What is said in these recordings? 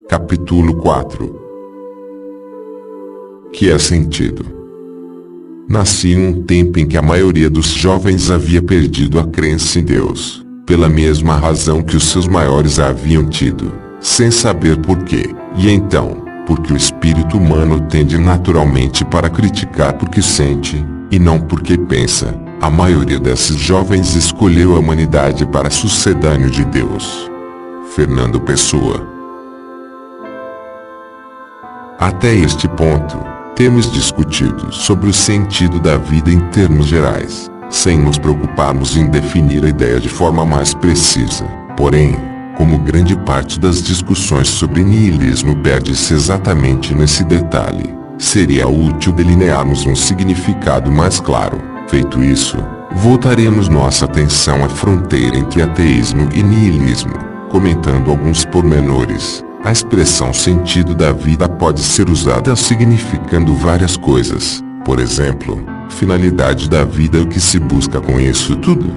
Capítulo 4. Que é sentido? Nasci em um tempo em que a maioria dos jovens havia perdido a crença em Deus, pela mesma razão que os seus maiores a haviam tido, sem saber por quê. E então, porque o espírito humano tende naturalmente para criticar porque sente, e não porque pensa, a maioria desses jovens escolheu a humanidade para sucedâneo de Deus. Fernando Pessoa. Até este ponto, temos discutido sobre o sentido da vida em termos gerais, sem nos preocuparmos em definir a ideia de forma mais precisa. Porém, como grande parte das discussões sobre niilismo perde-se exatamente nesse detalhe, seria útil delinearmos um significado mais claro. Feito isso, voltaremos nossa atenção à fronteira entre ateísmo e niilismo, comentando alguns pormenores. A expressão sentido da vida pode ser usada significando várias coisas. Por exemplo, finalidade da vida é o que se busca com isso tudo.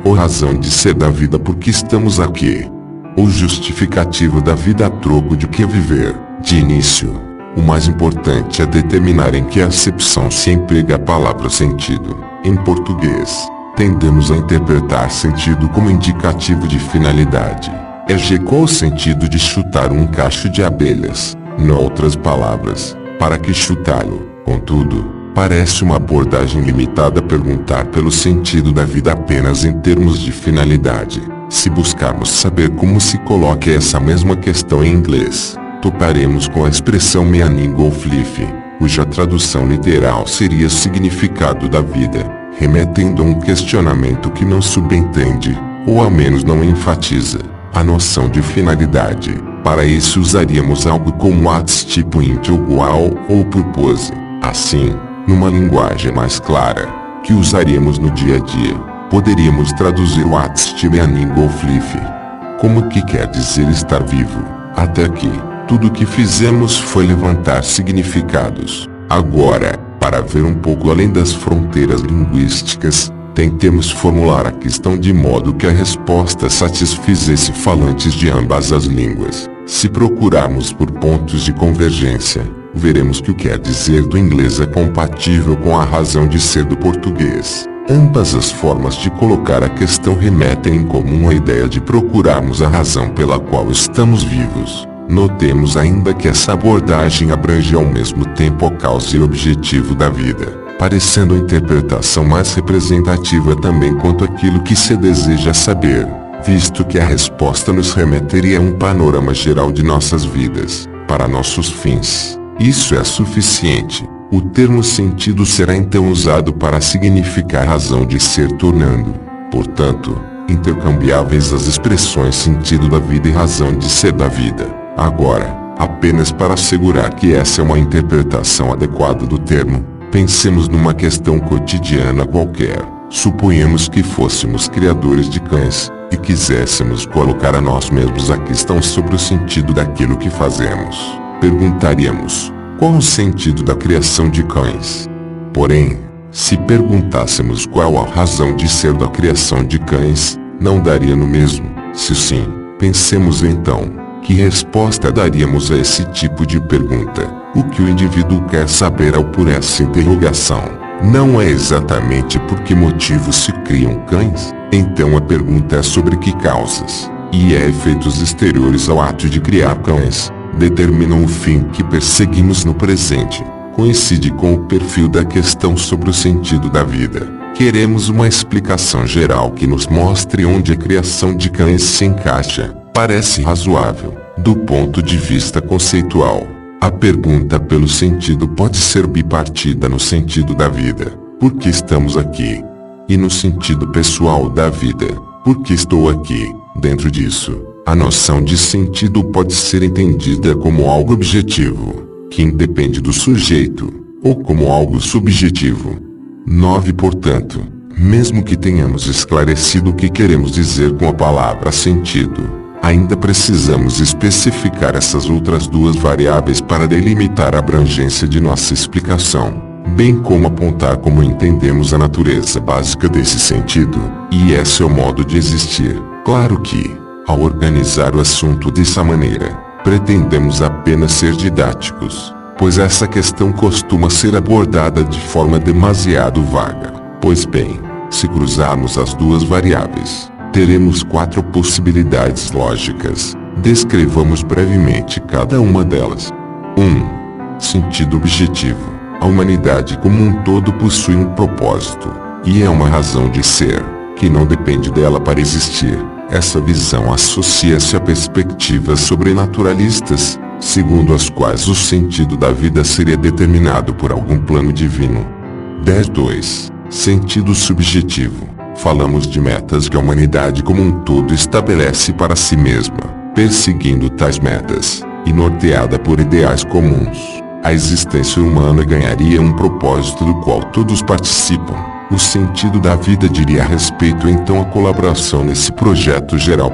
Ou razão de ser da vida porque estamos aqui. Ou justificativo da vida a troco de que viver. De início, o mais importante é determinar em que acepção se emprega a palavra sentido. Em português, tendemos a interpretar sentido como indicativo de finalidade. Qual o sentido de chutar um cacho de abelhas? Noutras palavras, para que chutá-lo? Contudo, parece uma abordagem limitada a perguntar pelo sentido da vida apenas em termos de finalidade. Se buscarmos saber como se coloca essa mesma questão em inglês, toparemos com a expressão meaning of life, cuja tradução literal seria significado da vida, remetendo a um questionamento que não subentende, ou ao menos não enfatiza, a noção de finalidade. Para isso usaríamos algo como what's tipo into goal ou purpose. Assim, numa linguagem mais clara, que usaríamos no dia a dia, poderíamos traduzir what's to meaning of life como que quer dizer estar vivo. Até aqui, tudo o que fizemos foi levantar significados. Agora, para ver um pouco além das fronteiras linguísticas, tentemos formular a questão de modo que a resposta satisfizesse falantes de ambas as línguas. Se procurarmos por pontos de convergência, veremos que o quer dizer do inglês é compatível com a razão de ser do português. Ambas as formas de colocar a questão remetem em comum a ideia de procurarmos a razão pela qual estamos vivos. Notemos ainda que essa abordagem abrange ao mesmo tempo a causa e objetivo da vida, parecendo a interpretação mais representativa também quanto àquilo que se deseja saber, visto que a resposta nos remeteria a um panorama geral de nossas vidas, para nossos fins. Isso é suficiente. O termo sentido será então usado para significar razão de ser, tornando, portanto, intercambiáveis as expressões sentido da vida e razão de ser da vida. Agora, apenas para assegurar que essa é uma interpretação adequada do termo, pensemos numa questão cotidiana qualquer. Suponhamos que fôssemos criadores de cães, e quiséssemos colocar a nós mesmos a questão sobre o sentido daquilo que fazemos. Perguntaríamos: qual o sentido da criação de cães? Porém, se perguntássemos qual a razão de ser da criação de cães, não daria no mesmo. Se sim, pensemos então, que resposta daríamos a esse tipo de pergunta? O que o indivíduo quer saber ao por essa interrogação não é exatamente por que motivo se criam cães? Então a pergunta é sobre que causas e efeitos exteriores ao ato de criar cães determinam o fim que perseguimos no presente. Coincide com o perfil da questão sobre o sentido da vida. Queremos uma explicação geral que nos mostre onde a criação de cães se encaixa. Parece razoável, do ponto de vista conceitual. A pergunta pelo sentido pode ser bipartida no sentido da vida, por que estamos aqui? E no sentido pessoal da vida, por que estou aqui? Dentro disso, a noção de sentido pode ser entendida como algo objetivo, que independe do sujeito, ou como algo subjetivo. 9. Portanto, mesmo que tenhamos esclarecido o que queremos dizer com a palavra sentido, ainda precisamos especificar essas outras duas variáveis para delimitar a abrangência de nossa explicação, bem como apontar como entendemos a natureza básica desse sentido, e esse é o modo de existir. Claro que, ao organizar o assunto dessa maneira, Pretendemos apenas ser didáticos, pois essa questão costuma ser abordada de forma demasiado vaga. Pois bem, se cruzarmos as duas variáveis, teremos 4 possibilidades lógicas. Descrevamos brevemente cada uma delas. 1. Sentido objetivo. A humanidade como um todo possui um propósito, e é uma razão de ser, que não depende dela para existir. Essa visão associa-se a perspectivas sobrenaturalistas, segundo as quais o sentido da vida seria determinado por algum plano divino. 10.2. Sentido subjetivo. Falamos de metas que a humanidade como um todo estabelece para si mesma, perseguindo tais metas, e norteada por ideais comuns. A existência humana ganharia um propósito do qual todos participam. O sentido da vida diria a respeito então à colaboração nesse projeto geral.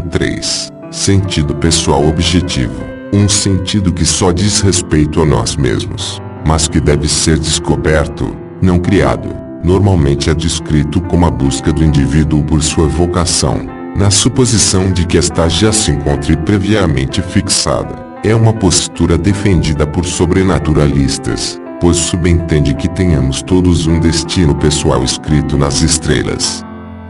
3. Sentido pessoal objetivo. Um sentido que só diz respeito a nós mesmos, mas que deve ser descoberto, não criado. Normalmente é descrito como a busca do indivíduo por sua vocação, na suposição de que esta já se encontre previamente fixada. É uma postura defendida por sobrenaturalistas, pois subentende que tenhamos todos um destino pessoal escrito nas estrelas.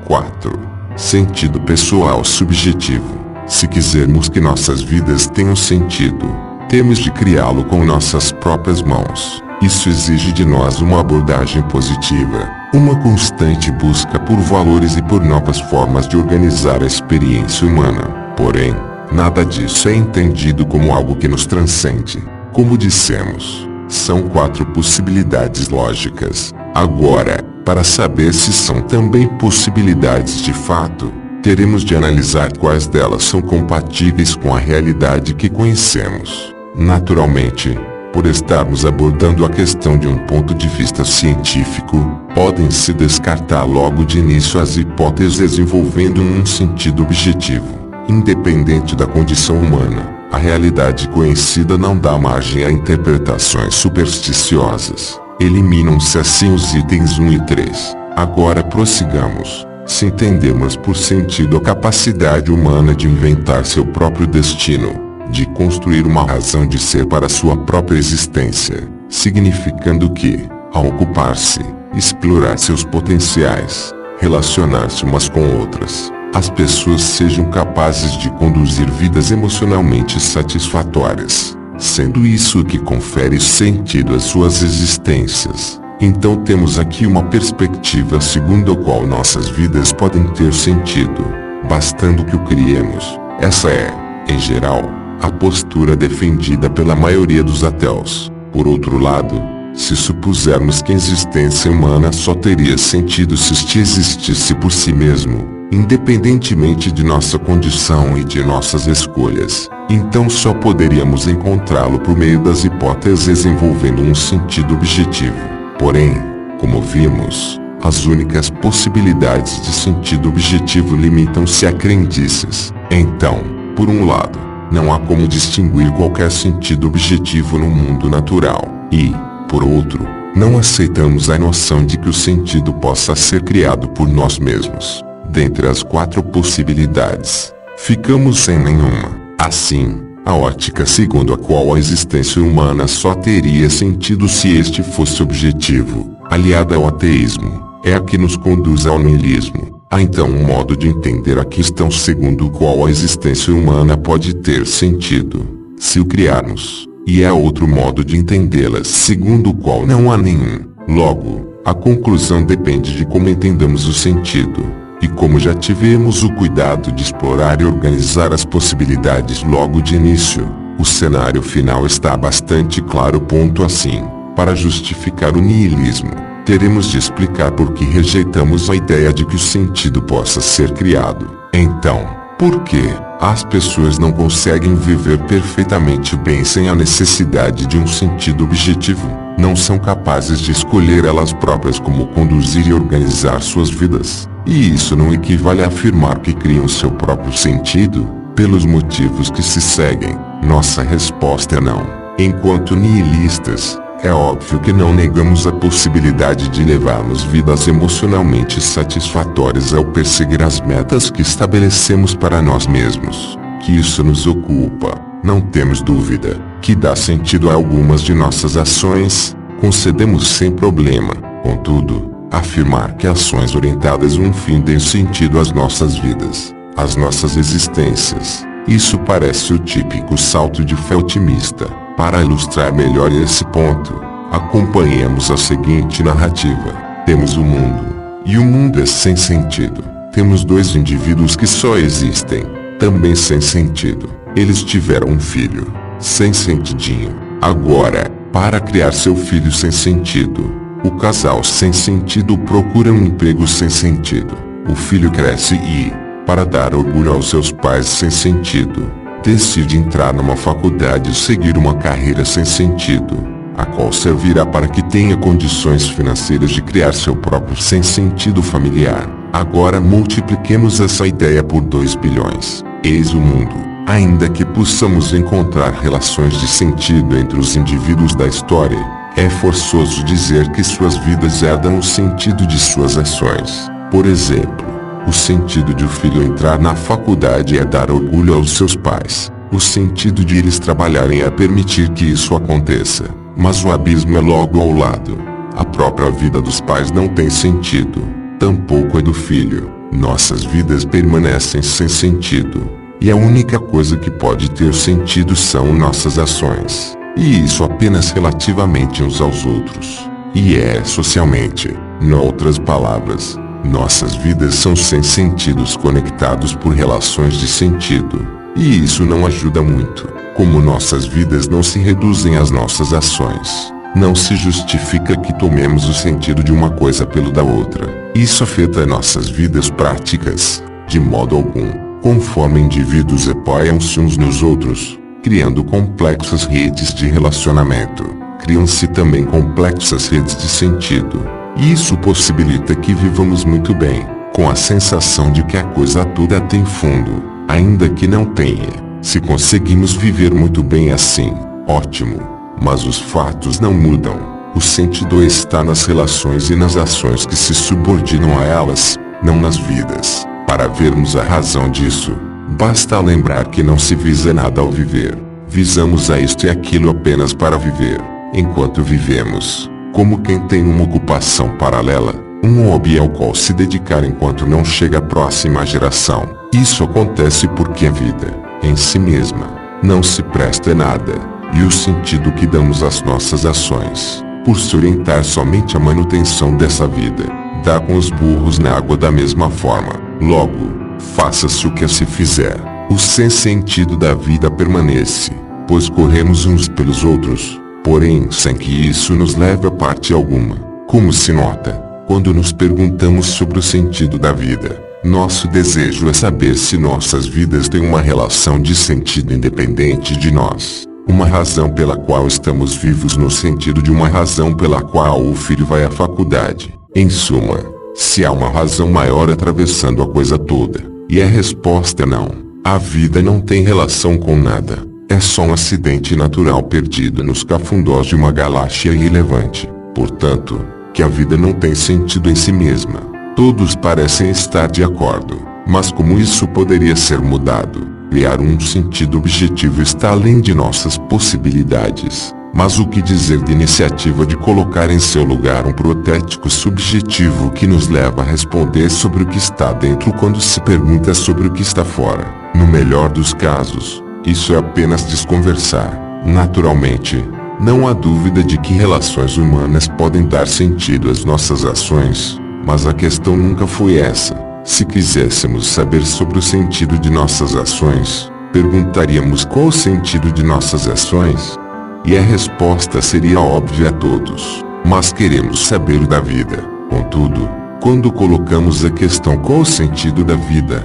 4. Sentido pessoal subjetivo. Se quisermos que nossas vidas tenham sentido, temos de criá-lo com nossas próprias mãos. Isso exige de nós uma abordagem positiva, uma constante busca por valores e por novas formas de organizar a experiência humana. Porém, nada disso é entendido como algo que nos transcende. Como dissemos, são 4 possibilidades lógicas. Agora, para saber se são também possibilidades de fato, teremos de analisar quais delas são compatíveis com a realidade que conhecemos. Naturalmente, por estarmos abordando a questão de um ponto de vista científico, podem-se descartar logo de início as hipóteses envolvendo um sentido objetivo. Independente da condição humana, a realidade conhecida não dá margem a interpretações supersticiosas. Eliminam-se assim os itens 1 e 3. Agora prossigamos. Se entendermos por sentido a capacidade humana de inventar seu próprio destino, de construir uma razão de ser para sua própria existência, significando que, ao ocupar-se, explorar seus potenciais, relacionar-se umas com outras, as pessoas sejam capazes de conduzir vidas emocionalmente satisfatórias, sendo isso o que confere sentido às suas existências. Então temos aqui uma perspectiva segundo a qual nossas vidas podem ter sentido, bastando que o criemos. Essa é, em geral, a postura defendida pela maioria dos ateus. Por outro lado, se supusermos que a existência humana só teria sentido se este existisse por si mesmo, independentemente de nossa condição e de nossas escolhas, então só poderíamos encontrá-lo por meio das hipóteses envolvendo um sentido objetivo. Porém, como vimos, as únicas possibilidades de sentido objetivo limitam-se a crendices. Então, por um lado, não há como distinguir qualquer sentido objetivo no mundo natural, e, por outro, não aceitamos a noção de que o sentido possa ser criado por nós mesmos. Dentre as 4 possibilidades, ficamos sem nenhuma. Assim, a ótica segundo a qual a existência humana só teria sentido se este fosse objetivo, aliada ao ateísmo, é a que nos conduz ao niilismo. Há então um modo de entender a questão segundo o qual a existência humana pode ter sentido, se o criarmos, e há outro modo de entendê-la segundo o qual não há nenhum. Logo, a conclusão depende de como entendamos o sentido. E como já tivemos o cuidado de explorar e organizar as possibilidades logo de início, o cenário final está bastante claro. Assim, para justificar o niilismo, teremos de explicar por que rejeitamos a ideia de que o sentido possa ser criado. Então, por que as pessoas não conseguem viver perfeitamente bem sem a necessidade de um sentido objetivo? Não são capazes de escolher elas próprias como conduzir e organizar suas vidas. E isso não equivale a afirmar que criam seu próprio sentido, pelos motivos que se seguem. Nossa resposta é não. Enquanto niilistas, é óbvio que não negamos a possibilidade de levarmos vidas emocionalmente satisfatórias ao perseguir as metas que estabelecemos para nós mesmos. que isso nos ocupa. Não temos dúvida que dá sentido a algumas de nossas ações, concedemos sem problema. Contudo, afirmar que ações orientadas a um fim deem sentido às nossas vidas, às nossas existências, isso parece o típico salto de fé otimista. Para ilustrar melhor esse ponto, acompanhemos a seguinte narrativa. Temos o mundo, e o mundo é sem sentido. Temos dois indivíduos que só existem, também sem sentido. Eles tiveram um filho, sem sentidinho. Agora, para criar seu filho sem sentido, o casal sem sentido procura um emprego sem sentido. O filho cresce e, para dar orgulho aos seus pais sem sentido, decide entrar numa faculdade e seguir uma carreira sem sentido, a qual servirá para que tenha condições financeiras de criar seu próprio sem sentido familiar. Agora multipliquemos essa ideia por 2 bilhões. Eis o mundo. Ainda que possamos encontrar relações de sentido entre os indivíduos da história, é forçoso dizer que suas vidas herdam o sentido de suas ações. Por exemplo, o sentido de o filho entrar na faculdade é dar orgulho aos seus pais. O sentido de eles trabalharem é permitir que isso aconteça. Mas o abismo é logo ao lado. A própria vida dos pais não tem sentido, tampouco a do filho. Nossas vidas permanecem sem sentido. E a única coisa que pode ter sentido são nossas ações. E isso apenas relativamente uns aos outros. E é socialmente. Em outras palavras, nossas vidas são sem sentidos conectados por relações de sentido. E isso não ajuda muito. Como nossas vidas não se reduzem às nossas ações, não se justifica que tomemos o sentido de uma coisa pelo da outra. Isso afeta nossas vidas práticas, de modo algum. Conforme indivíduos apoiam-se uns nos outros, criando complexas redes de relacionamento, criam-se também complexas redes de sentido. E isso possibilita que vivamos muito bem, com a sensação de que a coisa toda tem fundo, ainda que não tenha. Se conseguimos viver muito bem assim, ótimo. Mas os fatos não mudam. O sentido está nas relações e nas ações que se subordinam a elas, não nas vidas. Para vermos a razão disso, basta lembrar que não se visa nada ao viver. Visamos a isto e aquilo apenas para viver. Enquanto vivemos, como quem tem uma ocupação paralela, um hobby ao qual se dedicar enquanto não chega a próxima geração. Isso acontece porque a vida, em si mesma, não se presta a nada, e o sentido que damos às nossas ações, por se orientar somente à manutenção dessa vida, dá com os burros na água da mesma forma. Logo, faça-se o que se fizer, o sem sentido da vida permanece, pois corremos uns pelos outros, porém sem que isso nos leve a parte alguma. Como se nota, quando nos perguntamos sobre o sentido da vida, nosso desejo é saber se nossas vidas têm uma relação de sentido independente de nós. Uma razão pela qual estamos vivos no sentido de uma razão pela qual o filho vai à faculdade. Em suma, se há uma razão maior atravessando a coisa toda, e a resposta é não. A vida não tem relação com nada. É só um acidente natural perdido nos cafundós de uma galáxia irrelevante. Portanto, que a vida não tem sentido em si mesma. Todos parecem estar de acordo, mas como isso poderia ser mudado? Criar um sentido objetivo está além de nossas possibilidades. Mas o que dizer de iniciativa de colocar em seu lugar um protético subjetivo que nos leva a responder sobre o que está dentro quando se pergunta sobre o que está fora? No melhor dos casos, isso é apenas desconversar. Naturalmente, não há dúvida de que relações humanas podem dar sentido às nossas ações. Mas a questão nunca foi essa. Se quiséssemos saber sobre o sentido de nossas ações, perguntaríamos qual o sentido de nossas ações? E a resposta seria óbvia a todos. Mas queremos saber o da vida. Contudo, quando colocamos a questão qual o sentido da vida,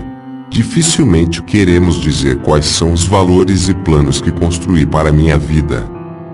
dificilmente queremos dizer quais são os valores e planos que construí para a minha vida.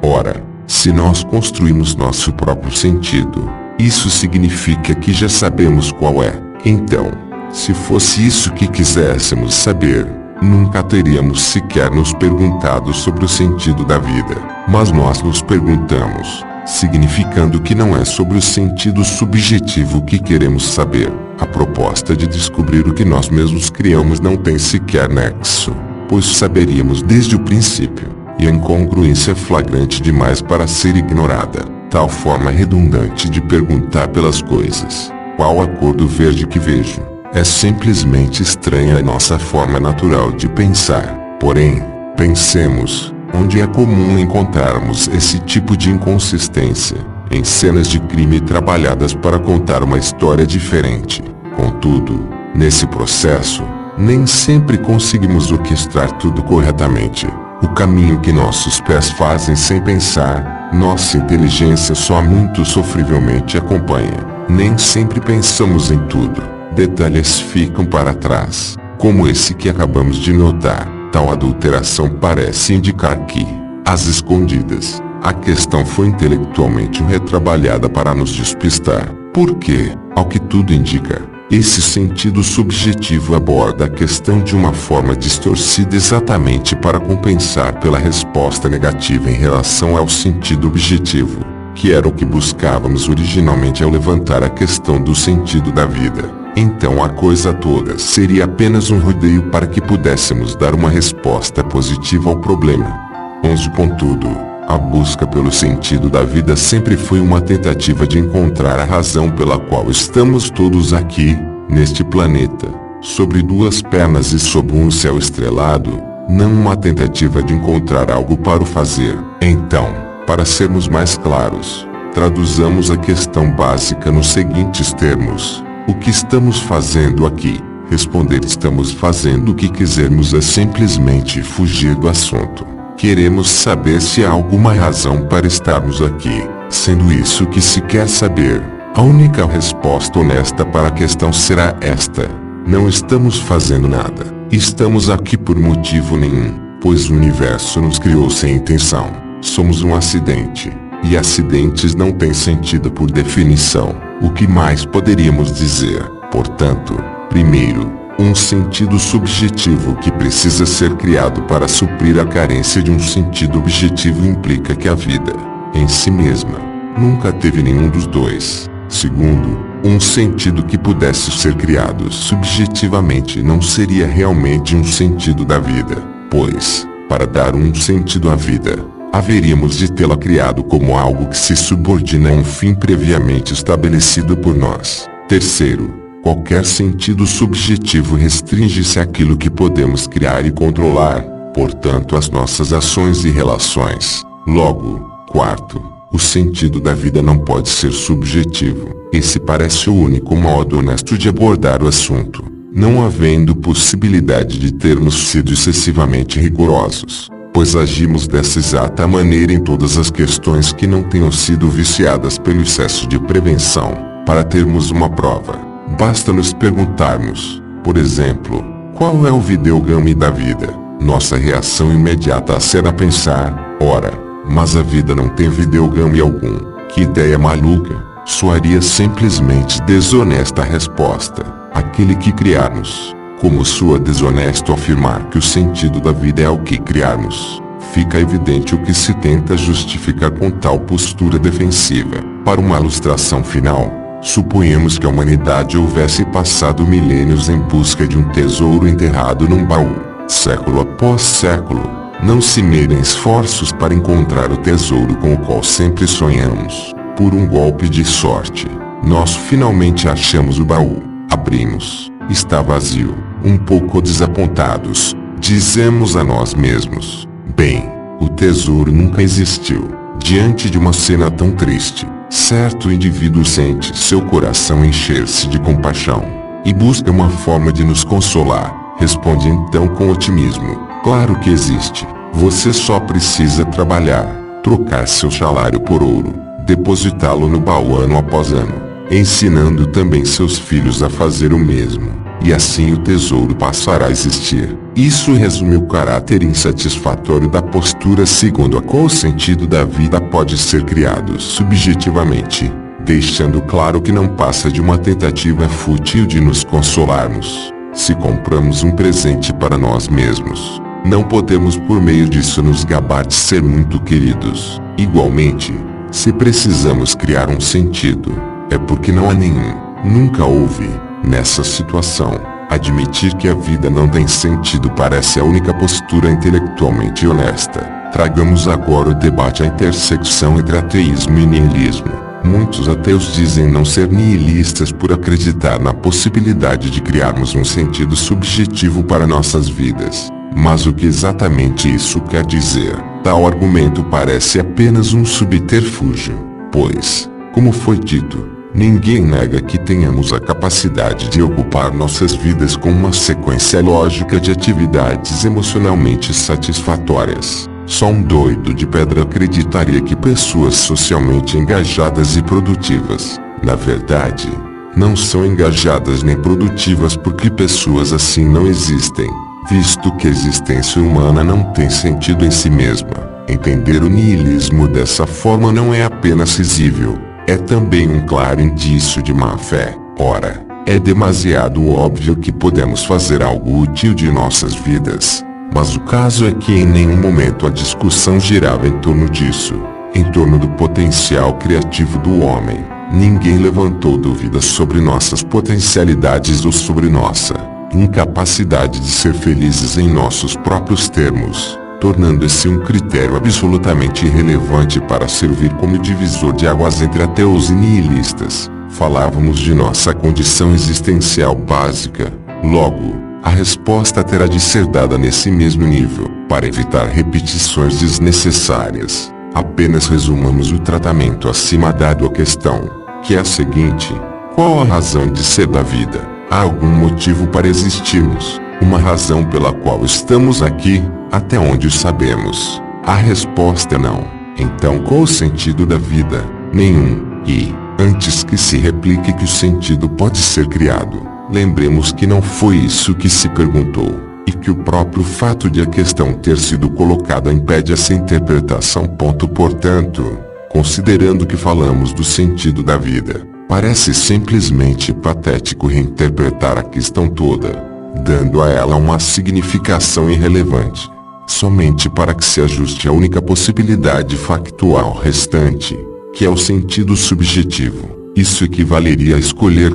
Ora, se nós construímos nosso próprio sentido, isso significa que já sabemos qual é. Então, se fosse isso que quiséssemos saber, nunca teríamos sequer nos perguntado sobre o sentido da vida. Mas nós nos perguntamos, significando que não é sobre o sentido subjetivo que queremos saber. A proposta de descobrir o que nós mesmos criamos não tem sequer nexo. pois saberíamos desde o princípio, e a incongruência é flagrante demais para ser ignorada. Tal forma redundante de perguntar pelas coisas, qual a cor do verde que vejo, é simplesmente estranha à nossa forma natural de pensar. Porém, pensemos, onde é comum encontrarmos esse tipo de inconsistência? Em cenas de crime trabalhadas para contar uma história diferente. Contudo, nesse processo, nem sempre conseguimos orquestrar tudo corretamente. O caminho que nossos pés fazem sem pensar, nossa inteligência só muito sofrivelmente acompanha. Nem sempre pensamos em tudo. Detalhes ficam para trás, como esse que acabamos de notar. Tal adulteração parece indicar que, às escondidas, a questão foi intelectualmente retrabalhada para nos despistar. Porque, ao que tudo indica, esse sentido subjetivo aborda a questão de uma forma distorcida exatamente para compensar pela resposta negativa em relação ao sentido objetivo, que era o que buscávamos originalmente ao levantar a questão do sentido da vida. Então a coisa toda seria apenas um rodeio para que pudéssemos dar uma resposta positiva ao problema. 11. Contudo, a busca pelo sentido da vida sempre foi uma tentativa de encontrar a razão pela qual estamos todos aqui, neste planeta, sobre duas pernas e sob um céu estrelado, não uma tentativa de encontrar algo para o fazer. Então, para sermos mais claros, traduzamos a questão básica nos seguintes termos: o que estamos fazendo aqui? Responder estamos fazendo o que quisermos é simplesmente fugir do assunto. Queremos saber se há alguma razão para estarmos aqui. Sendo isso o que se quer saber, a única resposta honesta para a questão será esta: não estamos fazendo nada. Estamos aqui por motivo nenhum, pois o universo nos criou sem intenção. Somos um acidente, e acidentes não têm sentido por definição. O que mais poderíamos dizer? Portanto, primeiro, um sentido subjetivo que precisa ser criado para suprir a carência de um sentido objetivo implica que a vida, em si mesma, nunca teve nenhum dos dois. Segundo, um sentido que pudesse ser criado subjetivamente não seria realmente um sentido da vida, pois, para dar um sentido à vida, haveríamos de tê-la criado como algo que se subordina a um fim previamente estabelecido por nós. Terceiro, qualquer sentido subjetivo restringe-se àquilo que podemos criar e controlar, portanto às nossas ações e relações. Logo, quarto, o sentido da vida não pode ser subjetivo. Esse parece o único modo honesto de abordar o assunto, não havendo possibilidade de termos sido excessivamente rigorosos, pois agimos dessa exata maneira em todas as questões que não tenham sido viciadas pelo excesso de prevenção. Para termos uma prova, basta nos perguntarmos, por exemplo, qual é o videogame da vida? Nossa reação imediata será pensar, ora, mas a vida não tem videogame algum. Que ideia maluca! Soaria simplesmente desonesta a resposta. Aquele que criarmos. Como soa desonesto afirmar que o sentido da vida é o que criarmos. Fica evidente o que se tenta justificar com tal postura defensiva. Para uma ilustração final, suponhamos que a humanidade houvesse passado milênios em busca de um tesouro enterrado num baú. Século após século, não se medem esforços para encontrar o tesouro com o qual sempre sonhamos. Por um golpe de sorte, nós finalmente achamos o baú. Abrimos. Está vazio. Um pouco desapontados, dizemos a nós mesmos: bem, o tesouro nunca existiu. Diante de uma cena tão triste, certo indivíduo sente seu coração encher-se de compaixão e busca uma forma de nos consolar. Responde então com otimismo: claro que existe. Você só precisa trabalhar, trocar seu salário por ouro, depositá-lo no baú ano após ano, ensinando também seus filhos a fazer o mesmo, e assim o tesouro passará a existir. Isso resume o caráter insatisfatório da postura segundo a qual o sentido da vida pode ser criado subjetivamente, deixando claro que não passa de uma tentativa fútil de nos consolarmos. Se compramos um presente para nós mesmos, não podemos por meio disso nos gabar de ser muito queridos. Igualmente, se precisamos criar um sentido, é porque não há nenhum, nunca houve, nessa situação, Admitir que a vida não tem sentido parece a única postura intelectualmente honesta. Tragamos agora o debate à intersecção entre ateísmo e niilismo. Muitos ateus dizem não ser niilistas por acreditar na possibilidade de criarmos um sentido subjetivo para nossas vidas. Mas o que exatamente isso quer dizer? Tal argumento parece apenas um subterfúgio, pois, como foi dito, ninguém nega que tenhamos a capacidade de ocupar nossas vidas com uma sequência lógica de atividades emocionalmente satisfatórias. Só um doido de pedra acreditaria que pessoas socialmente engajadas e produtivas, na verdade, não são engajadas nem produtivas porque pessoas assim não existem, visto que a existência humana não tem sentido em si mesma. Entender o niilismo dessa forma não é apenas risível, é também um claro indício de má fé. Ora, é demasiado óbvio que podemos fazer algo útil de nossas vidas. Mas o caso é que em nenhum momento a discussão girava em torno disso, em torno do potencial criativo do homem. Ninguém levantou dúvidas sobre nossas potencialidades ou sobre nossa incapacidade de ser felizes em nossos próprios termos, tornando esse um critério absolutamente irrelevante para servir como divisor de águas entre ateus e niilistas. Falávamos de nossa condição existencial básica. Logo, a resposta terá de ser dada nesse mesmo nível. Para evitar repetições desnecessárias, apenas resumamos o tratamento acima dado à questão, que é a seguinte: qual a razão de ser da vida? Há algum motivo para existirmos? Uma razão pela qual estamos aqui, até onde sabemos? A resposta é não. Então qual o sentido da vida? Nenhum. E, antes que se replique que o sentido pode ser criado, lembremos que não foi isso que se perguntou, e que o próprio fato de a questão ter sido colocada impede essa interpretação. Portanto, considerando que falamos do sentido da vida, parece simplesmente patético reinterpretar a questão toda, dando a ela uma significação irrelevante, somente para que se ajuste à única possibilidade factual restante, que é o sentido subjetivo. Isso equivaleria a escolher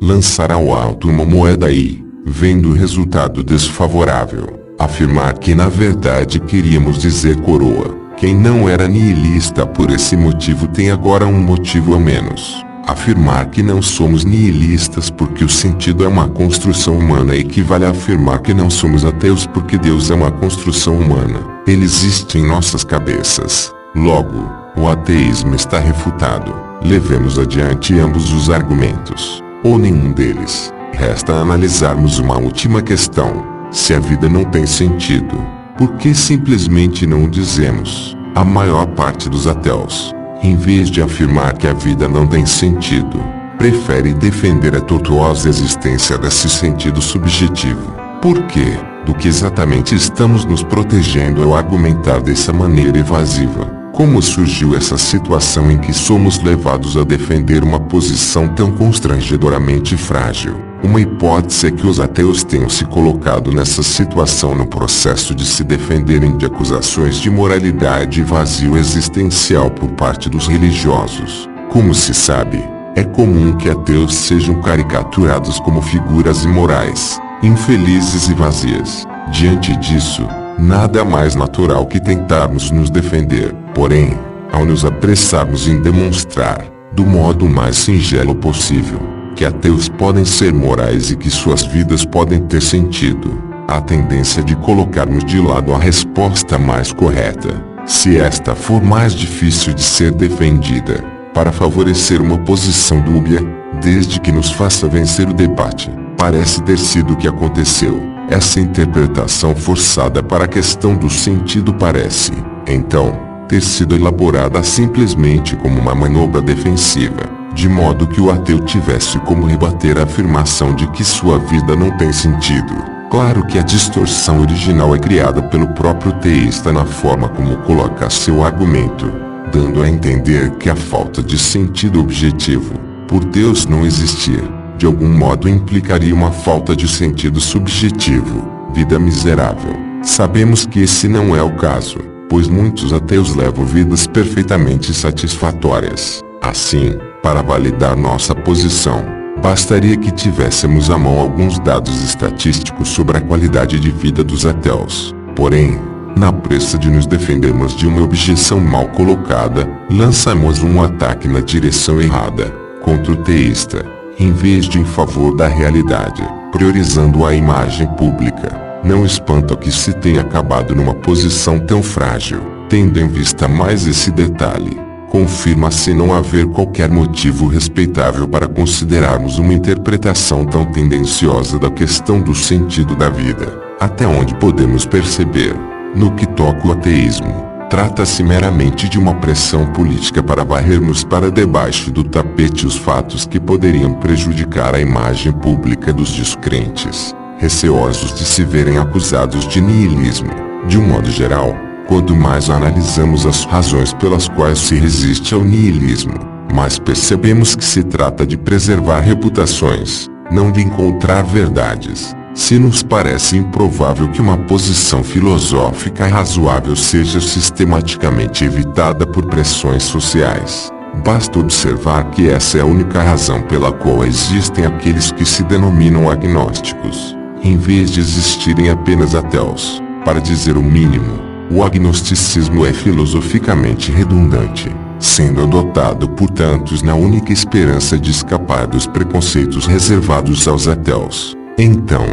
lançar ao alto uma moeda e, vendo o resultado desfavorável, afirmar que na verdade queríamos dizer coroa. Quem não era niilista por esse motivo tem agora um motivo a menos. Afirmar que não somos niilistas porque o sentido é uma construção humana equivale a afirmar que não somos ateus porque Deus é uma construção humana. Ele existe em nossas cabeças. Logo, o ateísmo está refutado. Levemos adiante ambos os argumentos, ou nenhum deles. Resta analisarmos uma última questão: se a vida não tem sentido, por que simplesmente não o dizemos? A maior parte dos ateus, em vez de afirmar que a vida não tem sentido, prefere defender a tortuosa existência desse sentido subjetivo. Por quê? Do que exatamente estamos nos protegendo ao argumentar dessa maneira evasiva? Como surgiu essa situação em que somos levados a defender uma posição tão constrangedoramente frágil? Uma hipótese é que os ateus tenham se colocado nessa situação no processo de se defenderem de acusações de moralidade e vazio existencial por parte dos religiosos. Como se sabe, é comum que ateus sejam caricaturados como figuras imorais, infelizes e vazias. Diante disso, nada mais natural que tentarmos nos defender. Porém, ao nos apressarmos em demonstrar, do modo mais singelo possível, que ateus podem ser morais e que suas vidas podem ter sentido, há a tendência de colocarmos de lado a resposta mais correta, se esta for mais difícil de ser defendida, para favorecer uma posição dúbia, desde que nos faça vencer o debate. Parece ter sido o que aconteceu. Essa interpretação forçada para a questão do sentido parece, então, ter sido elaborada simplesmente como uma manobra defensiva, de modo que o ateu tivesse como rebater a afirmação de que sua vida não tem sentido. Claro que a distorção original é criada pelo próprio teísta na forma como coloca seu argumento, dando a entender que a falta de sentido objetivo, por Deus não existir, de algum modo implicaria uma falta de sentido subjetivo, vida miserável. Sabemos que esse não é o caso, pois muitos ateus levam vidas perfeitamente satisfatórias. Assim, para validar nossa posição, Bastaria que tivéssemos à mão alguns dados estatísticos sobre a qualidade de vida dos ateus. Porém, na pressa de nos defendermos de uma objeção mal colocada, lançamos um ataque na direção errada, contra o teísta, em vez de em favor da realidade, priorizando a imagem pública. Não espanta que se tenha acabado numa posição tão frágil, tendo em vista mais esse detalhe. Confirma-se não haver qualquer motivo respeitável para considerarmos uma interpretação tão tendenciosa da questão do sentido da vida. Até onde podemos perceber, no que toca o ateísmo, trata-se meramente de uma pressão política para varrermos para debaixo do tapete os fatos que poderiam prejudicar a imagem pública dos descrentes, receosos de se verem acusados de niilismo. De um modo geral, quanto mais analisamos as razões pelas quais se resiste ao niilismo, mais percebemos que se trata de preservar reputações, não de encontrar verdades. Se nos parece improvável que uma posição filosófica razoável seja sistematicamente evitada por pressões sociais, basta observar que essa é a única razão pela qual existem aqueles que se denominam agnósticos, em vez de existirem apenas ateus. Para dizer o mínimo, o agnosticismo é filosoficamente redundante, sendo adotado por tantos na única esperança de escapar dos preconceitos reservados aos ateus. Então,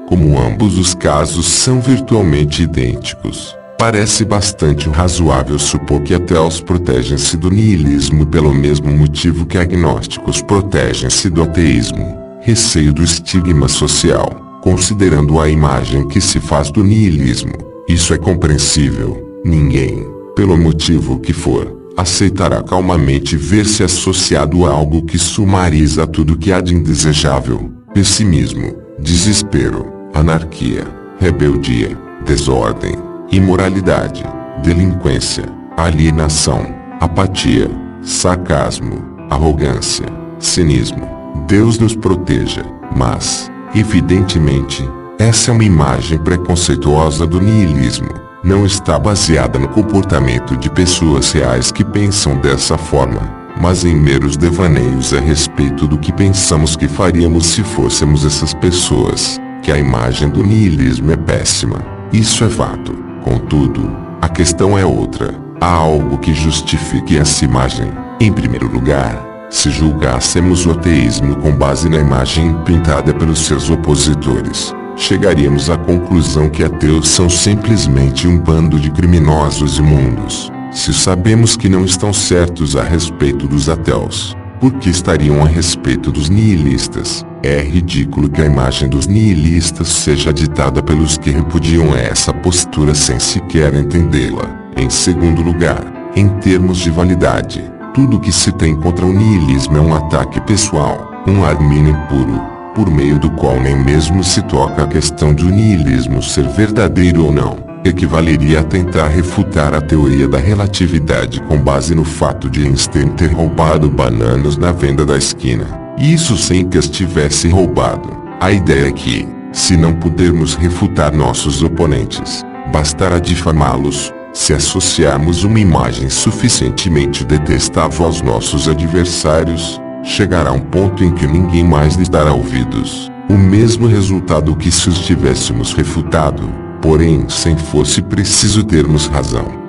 como ambos os casos são virtualmente idênticos, parece bastante razoável supor que ateus protegem-se do niilismo pelo mesmo motivo que agnósticos protegem-se do ateísmo, receio do estigma social, considerando a imagem que se faz do niilismo. Isso é compreensível. Ninguém, pelo motivo que for, aceitará calmamente ver-se associado a algo que sumariza tudo que há de indesejável: pessimismo, desespero, anarquia, rebeldia, desordem, imoralidade, delinquência, alienação, apatia, sarcasmo, arrogância, cinismo. Deus nos proteja, mas, evidentemente, essa é uma imagem preconceituosa do niilismo. Não está baseada no comportamento de pessoas reais que pensam dessa forma, mas em meros devaneios a respeito do que pensamos que faríamos se fôssemos essas pessoas, que a imagem do niilismo é péssima. Isso é fato. Contudo, a questão é outra. Há algo que justifique essa imagem. Em primeiro lugar, se julgássemos o ateísmo com base na imagem pintada pelos seus opositores, chegaríamos à conclusão que ateus são simplesmente um bando de criminosos imundos. Se sabemos que não estão certos a respeito dos ateus, por que estariam a respeito dos niilistas? É ridículo que a imagem dos niilistas seja ditada pelos que repudiam essa postura sem sequer entendê-la. Em segundo lugar, em termos de validade, tudo que se tem contra o niilismo é um ataque pessoal, um armínio impuro, por meio do qual nem mesmo se toca a questão de o niilismo ser verdadeiro ou não. Equivaleria a tentar refutar a teoria da relatividade com base no fato de Einstein ter roubado bananas na venda da esquina. Isso sem que as tivesse roubado. A ideia é que, se não pudermos refutar nossos oponentes, bastará difamá-los. Se associarmos uma imagem suficientemente detestável aos nossos adversários, chegará um ponto em que ninguém mais lhes dará ouvidos. O mesmo resultado que se os tivéssemos refutado, porém sem fosse preciso termos razão.